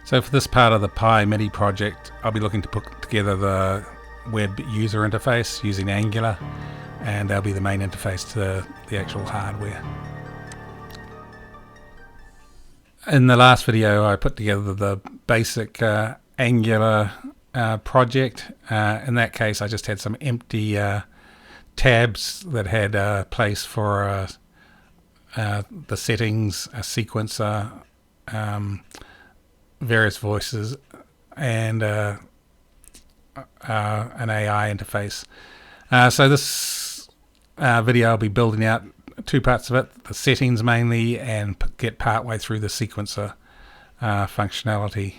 So for this part of the PIMidi project, I'll be looking to put together the web user interface using Angular, and that'll be the main interface to the actual hardware. In the last video, I put together the basic Angular project. In that case, I just had some empty tabs that had a place for the settings, a sequencer, various voices, and an AI interface. So this video I'll be building out two parts of it, the settings mainly, and get part way through the sequencer functionality.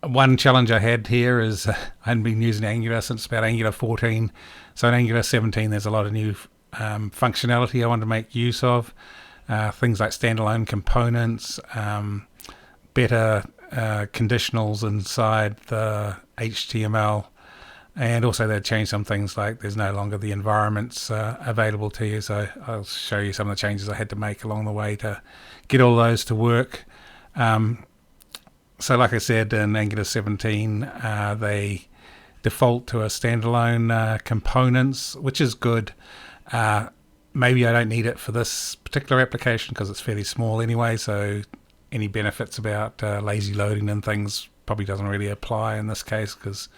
One challenge I had here is I hadn't been using Angular since about Angular 14. So in Angular 17 there's a lot of new functionality I want to make use of. Things like standalone components, better conditionals inside the HTML, and also they've changed some things like there's no longer the environments available to you. So I'll show you some of the changes I had to make along the way to get all those to work. So like I said, in Angular 17 they default to a standalone components, which is good. Maybe I don't need it for this particular application because it's fairly small anyway, so any benefits about lazy loading and things probably doesn't really apply in this case because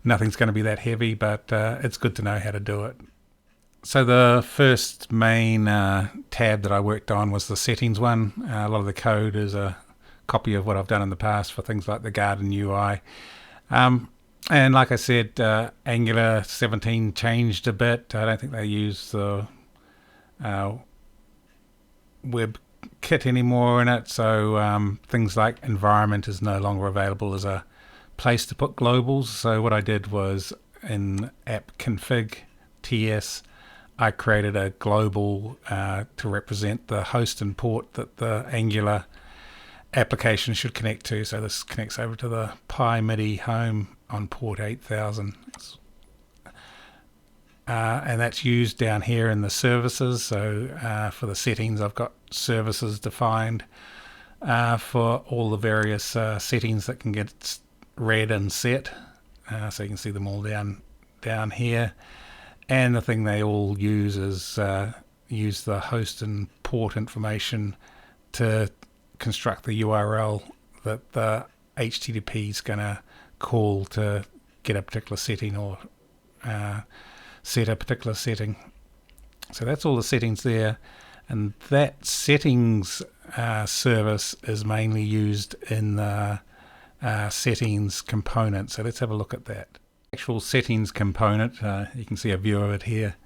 nothing's going to be that heavy, but it's good to know how to do it. So the first main tab that I worked on was the settings one. A lot of the code is a copy of what I've done in the past for things like the garden UI. And like I said, Angular 17 changed a bit. I don't think they use the web kit anymore in it, so things like environment is no longer available as a place to put globals. So what I did was in app config ts I created a global to represent the host and port that the Angular application should connect to. So this connects over to the PIMidi home on port 8000. And that's used down here in the services. So for the settings, I've got services defined for all the various settings that can get read and set. So you can see them all down here. And the thing they all use is use the host and port information to construct the URL that the HTTP is going to call to get a particular setting or set a particular setting. So that's all the settings there, and that settings service is mainly used in the settings component. So let's have a look at that. Actual settings component, you can see a view of it here,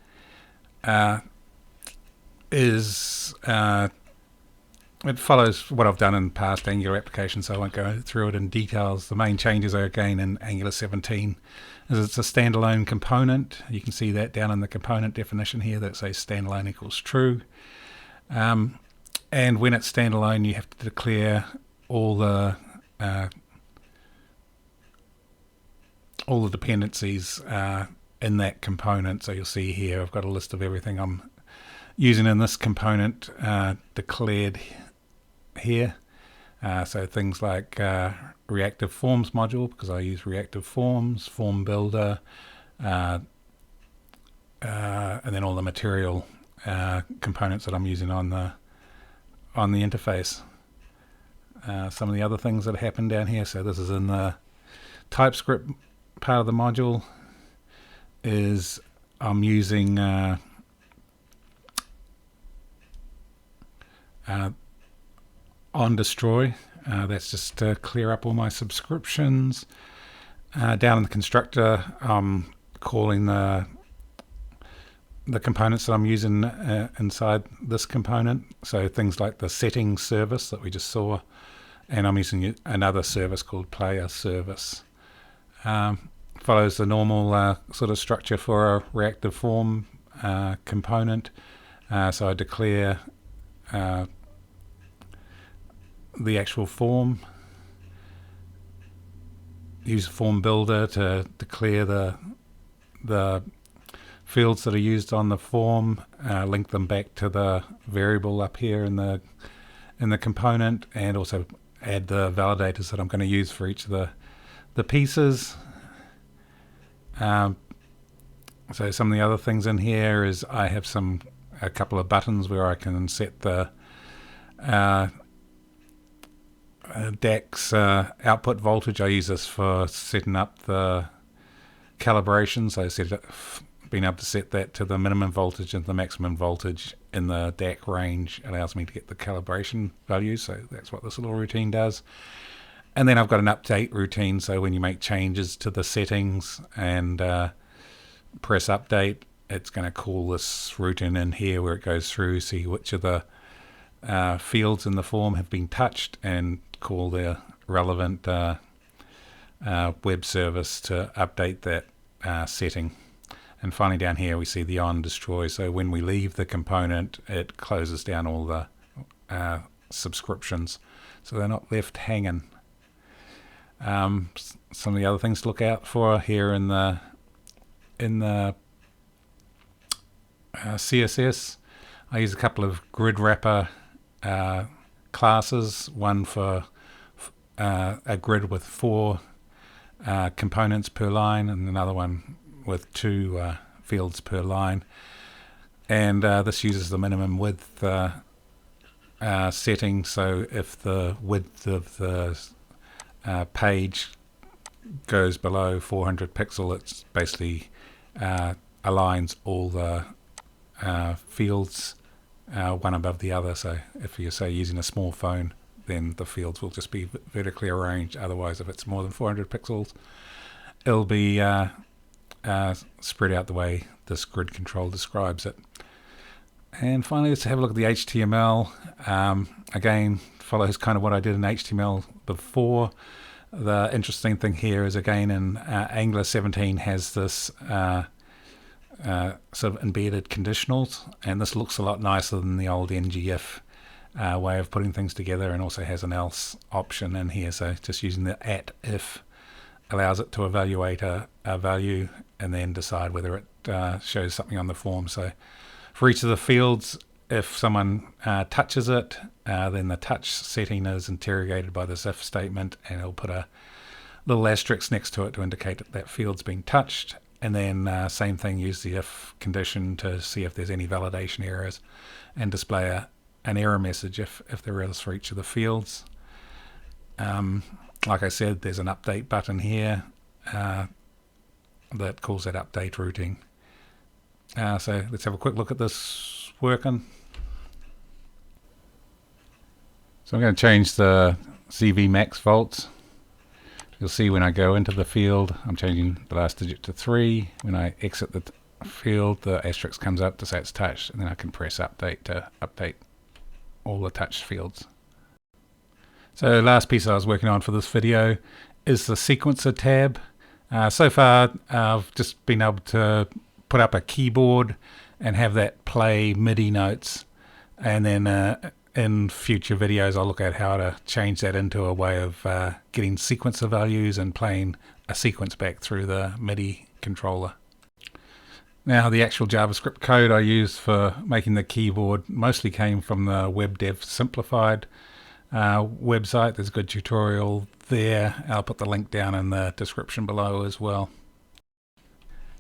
it follows what I've done in past Angular applications, so I won't go through it in details. The main changes are again in Angular 17 is it's a standalone component. You can see that down in the component definition here that says standalone equals true. And when it's standalone, you have to declare all the dependencies in that component. So you'll see here I've got a list of everything I'm using in this component declared here. So things like reactive forms module, because I use reactive forms, form builder, and then all the material components that I'm using on the interface. Some of the other things that happen down here, so this is in the TypeScript part of the module, is I'm using on destroy. That's just to clear up all my subscriptions. Down in the constructor, I'm calling the components that I'm using inside this component. So things like the settings service that we just saw, and I'm using another service called player service. Follows the normal sort of structure for a reactive form component. So I declare the actual form, use form builder to declare the fields that are used on the form, link them back to the variable up here in the component, and also add the validators that I'm going to use for each of the pieces. So some of the other things in here is I have a couple of buttons where I can set the DAC's output voltage. I use this for setting up the calibration. So being able to set that to the minimum voltage and the maximum voltage in the DAC range allows me to get the calibration values. So that's what this little routine does. And then I've got an update routine. So when you make changes to the settings and press update, it's going to call this routine in here where it goes through, see which of the fields in the form have been touched, and call the relevant web service to update that setting. And finally down here we see the on destroy. So when we leave the component, it closes down all the subscriptions, so they're not left hanging. Some of the other things to look out for here in the CSS, I use a couple of grid wrapper classes, one for a grid with 4 components per line, and another one with 2 fields per line. And this uses the minimum width setting, so if the width of the page goes below 400 pixel, it's basically aligns all the fields one above the other. So if you're, say, using a small phone, then the fields will just be vertically arranged. Otherwise, if it's more than 400 pixels, it'll be spread out the way this grid control describes it. And finally, let's have a look at the HTML. Again, follows kind of what I did in HTML before. The interesting thing here is, again, in Angular 17 has this sort of embedded conditionals, and this looks a lot nicer than the old ngIf way of putting things together, and also has an else option in here. So just using the @if allows it to evaluate a value and then decide whether it shows something on the form. So for each of the fields, if someone touches it, then the touch setting is interrogated by this if statement, and it'll put a little asterisk next to it to indicate that that field's been touched. And then same thing, use the if condition to see if there's any validation errors, and display an error message if there is for each of the fields. Like I said, there's an update button here that calls that update routine. So let's have a quick look at this working. So I'm going to change the CV max volts. You'll see when I go into the field, I'm changing the last digit to 3. When I exit the field, the asterisk comes up to say it's touched, and then I can press update to update all the touched fields. So last piece I was working on for this video is the sequencer tab. So far I've just been able to put up a keyboard and have that play MIDI notes, and then in future videos I'll look at how to change that into a way of getting sequencer values and playing a sequence back through the MIDI controller. Now, the actual JavaScript code I used for making the keyboard mostly came from the Web Dev Simplified website. There's a good tutorial there. I'll put the link down in the description below as well.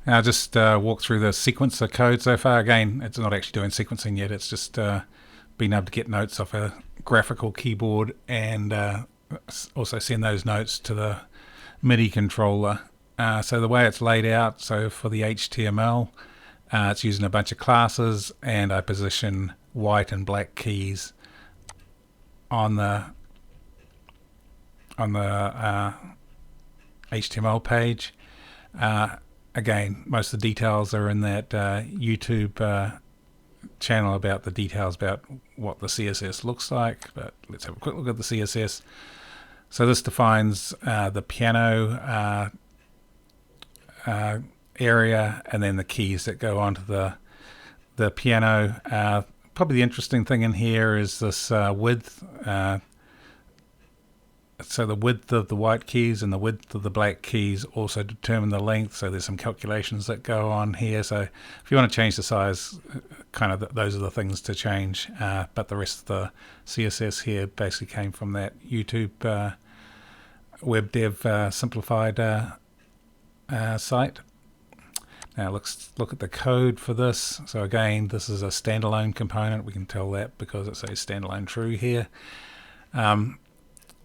Now, I'll just walk through the sequencer code so far. Again, it's not actually doing sequencing yet. It's just being able to get notes off a graphical keyboard, and also send those notes to the MIDI controller. So the way it's laid out, so for the HTML, it's using a bunch of classes, and I position white and black keys on the HTML page. Again, most of the details are in that YouTube channel about the details about what the CSS looks like, but let's have a quick look at the CSS. So this defines the piano area, and then the keys that go onto the piano. Probably the interesting thing in here is this width. so the width of the white keys and the width of the black keys also determine the length. So there's some calculations that go on here. So if you want to change the size, kind of those are the things to change. But the rest of the CSS here basically came from that YouTube Web Dev Simplified site. Now let's look at the code for this. So again, this is a standalone component. We can tell that because it says standalone true here.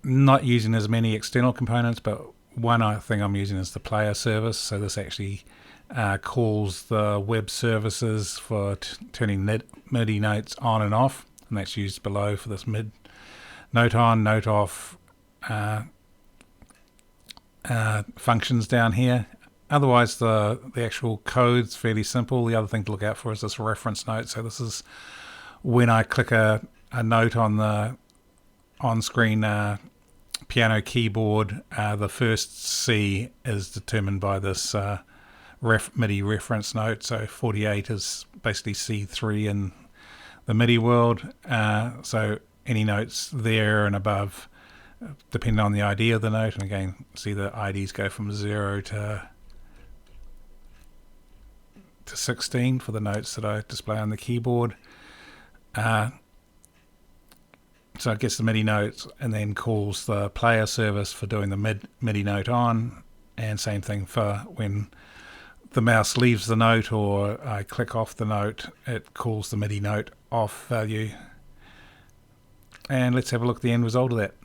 Not using as many external components, but one thing I'm using is the player service. So this actually calls the web services for turning MIDI notes on and off, and that's used below for this note on, note off functions down here. Otherwise, the actual code's fairly simple. The other thing to look out for is this reference note. So this is when I click a note on the on-screen piano keyboard, the first C is determined by this MIDI reference note. So 48 is basically C3 in the MIDI world. So any notes there and above, depending on the ID of the note, and again, see the IDs go from 0 to 16 for the notes that I display on the keyboard. So it gets the MIDI notes and then calls the player service for doing the MIDI note on, and same thing for when the mouse leaves the note or I click off the note, it calls the MIDI note off value. And let's have a look at the end result of that.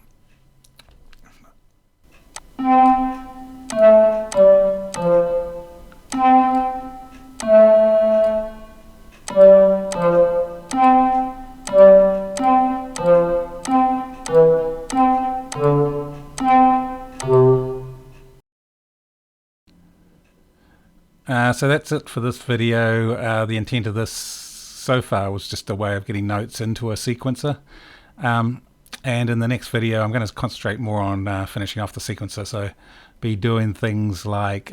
So that's it for this video. The intent of this so far was just a way of getting notes into a sequencer. And in the next video, I'm going to concentrate more on finishing off the sequencer. So be doing things like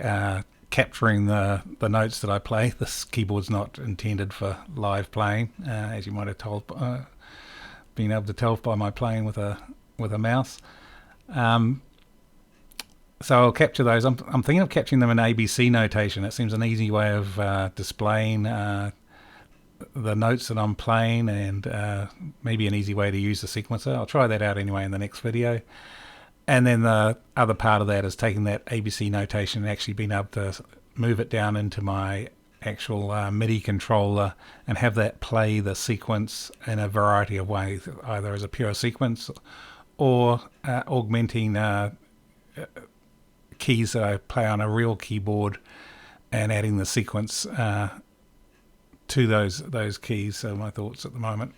capturing the notes that I play. This keyboard's not intended for live playing, as you might have been able to tell by my playing with a mouse. So I'll capture those. I'm thinking of capturing them in ABC notation. It seems an easy way of displaying the notes that I'm playing, and maybe an easy way to use the sequencer. I'll try that out anyway in the next video. And then the other part of that is taking that ABC notation and actually being able to move it down into my actual MIDI controller and have that play the sequence in a variety of ways, either as a pure sequence or augmenting keys that I play on a real keyboard and adding the sequence to those keys. So my thoughts at the moment.